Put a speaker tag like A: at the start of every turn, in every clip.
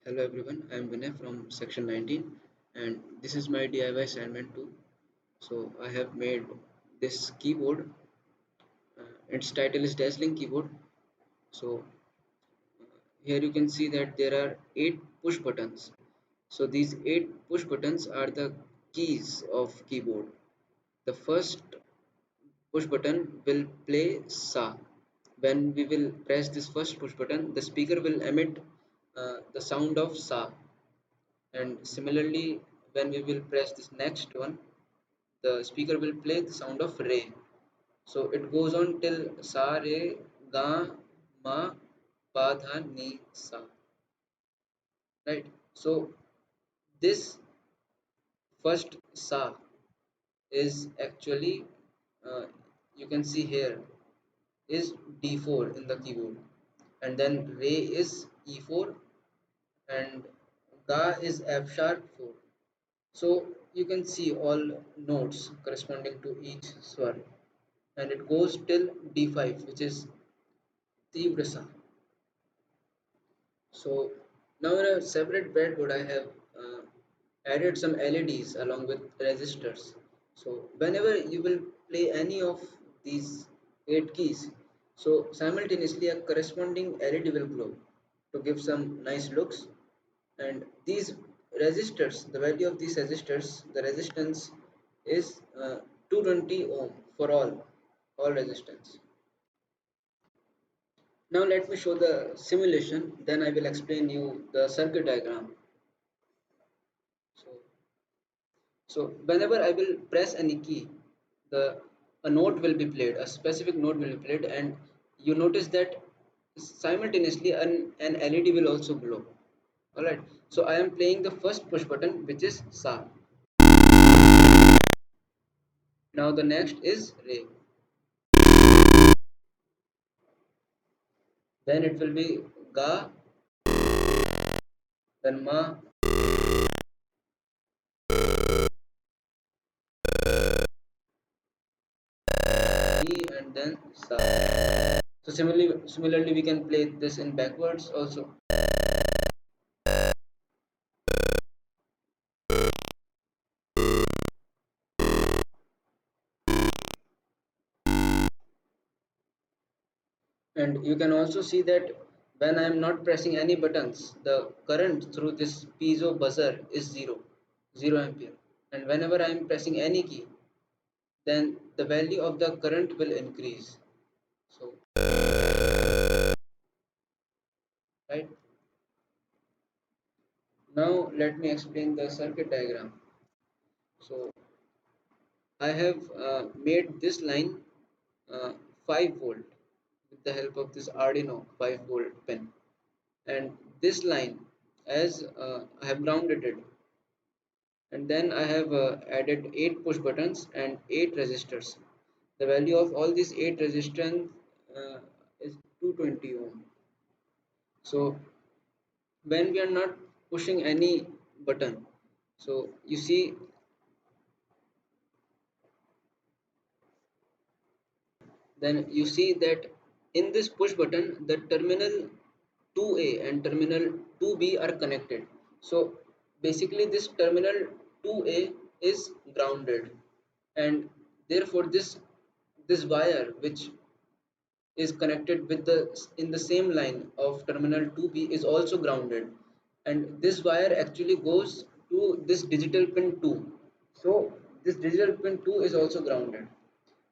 A: Hello everyone, I am Vinay from section 19 and this is my DIY assignment too. So I have made this keyboard. Its title is Dazzling Keyboard. So here you can see that there are 8 push buttons. So these 8 push buttons are the keys of keyboard. The first push button will play SA. When we will press this first push button, the speaker will emit the sound of SA. And similarly, when we will press this next one, the speaker will play the sound of re. So it goes on till sa re ga ma pa dha ni sa, right? So this first sa is actually, uh, you can see here, is D4 in the keyboard, and then re is E4, and ga is F sharp 4. So you can see all notes corresponding to each swar, and it goes till D5, which is Tivrasa. So now in a separate breadboard, I have added some LEDs along with resistors. So whenever you will play any of these 8 keys, so simultaneously a corresponding LED will glow to give some nice looks. And these resistors, the value of these resistors, the resistance is 220 ohm for all resistance. Now let me show the simulation, then I will explain you the circuit diagram. So, so whenever I will press any key, the a note will be played, a specific note will be played, and you notice that simultaneously an LED will also glow. Alright, so I am playing the first push button, which is sa. Now the next is re. Then it will be ga, then ma, ni, and then sa. So similarly, we can play this in backwards also. And you can also see that when I am not pressing any buttons, the current through this piezo buzzer is 0 ampere. And whenever I am pressing any key, then the value of the current will increase. So, right now, let me explain the circuit diagram. So, I have made this line uh, 5 volt with the help of this Arduino 5 volt pin, and this line, as I have grounded it, and then I have added 8 push buttons and 8 resistors. The value of all these 8 resistance is 220 ohm. So when we are not pushing any button, so you see, then you see that in this push button the terminal 2A and terminal 2B are connected. So basically this terminal 2A is grounded, and therefore this wire which is connected with the in the same line of terminal 2B is also grounded, and this wire actually goes to this digital pin 2. So this digital pin 2 is also grounded.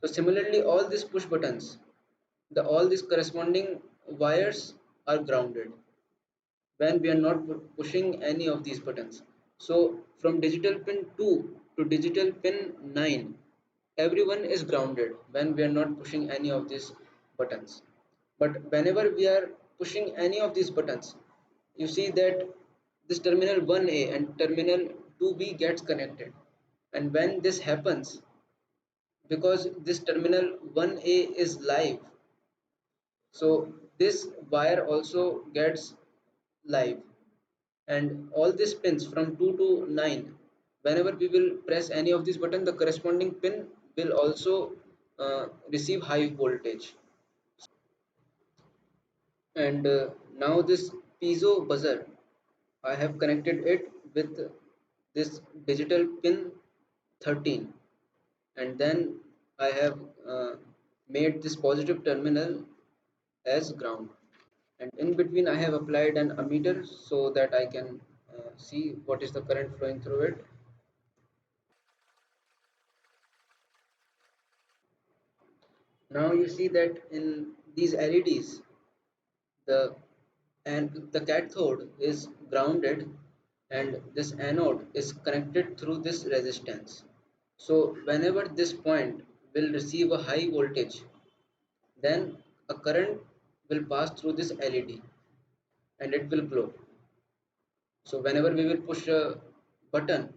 A: So similarly all these push buttons, the all these corresponding wires are grounded when we are not pushing any of these buttons. So from digital pin 2 to digital pin 9, everyone is grounded when we are not pushing any of these buttons. But whenever we are pushing any of these buttons, you see that this terminal 1A and terminal 2B gets connected. And when this happens, because this terminal 1A is live, so this wire also gets live, and all these pins from 2 to 9, whenever we will press any of these button, the corresponding pin will also receive high voltage. And now this piezo buzzer, I have connected it with this digital pin 13, and then I have made this positive terminal as ground, and in between I have applied an ammeter so that I can see what is the current flowing through it. Now you see that in these LEDs the the cathode is grounded and this anode is connected through this resistance. So whenever this point will receive a high voltage, then a current will pass through this LED and it will glow. So whenever we will push a button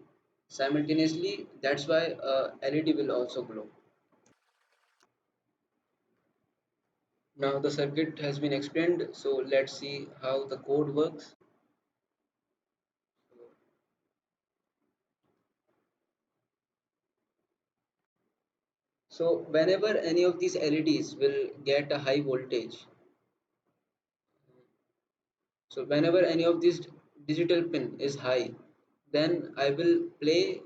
A: simultaneously, that's why LED will also glow. Now the circuit has been explained, so let's see how the code works. So whenever any of these LEDs will get a high voltage, so whenever any of these digital pin is high, then I will play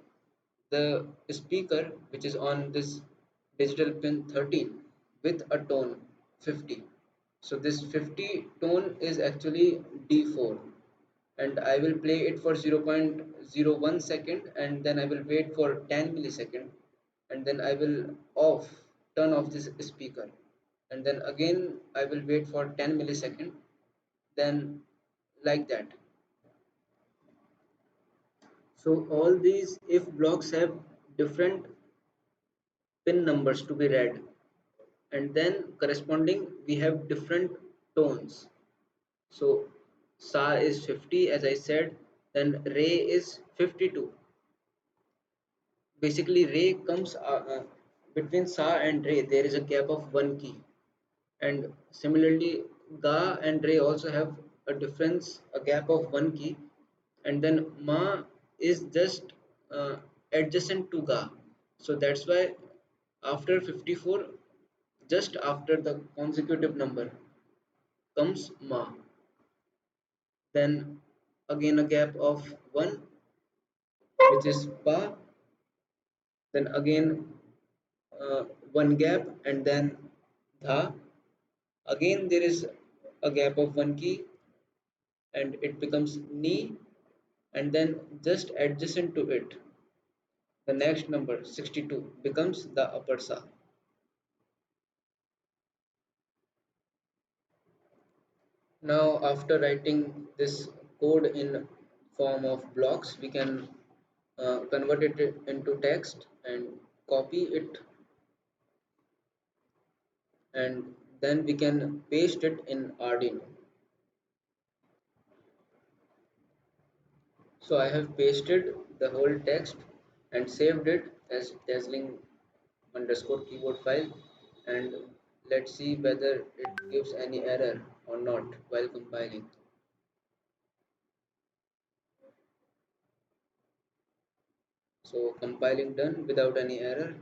A: the speaker which is on this digital pin 13 with a tone 50. So this 50 tone is actually D4, and I will play it for 0.01 second, and then I will wait for 10 millisecond, and then I will turn off this speaker, and then again I will wait for 10 millisecond, then like that. So all these if blocks have different pin numbers to be read, and then corresponding we have different tones. So sa is 50 as I said, then re is 52. Basically re comes between sa and re there is a gap of one key, and similarly ga and re also have a difference, a gap of one key, and then ma is just uh, adjacent to ga, so that's why after 54, just after the consecutive number comes ma, then again a gap of 1 which is pa, then again uh, one gap and then dha, again there is a gap of one key and it becomes ni, and then just adjacent to it the next number 62 becomes the upper sa. Now after writing this code in form of blocks, we can convert it into text and copy it, and then we can paste it in Arduino. So I have pasted the whole text and saved it as dazzling underscore keyboard file, and let's see whether it gives any error or not while compiling. So compiling done without any error.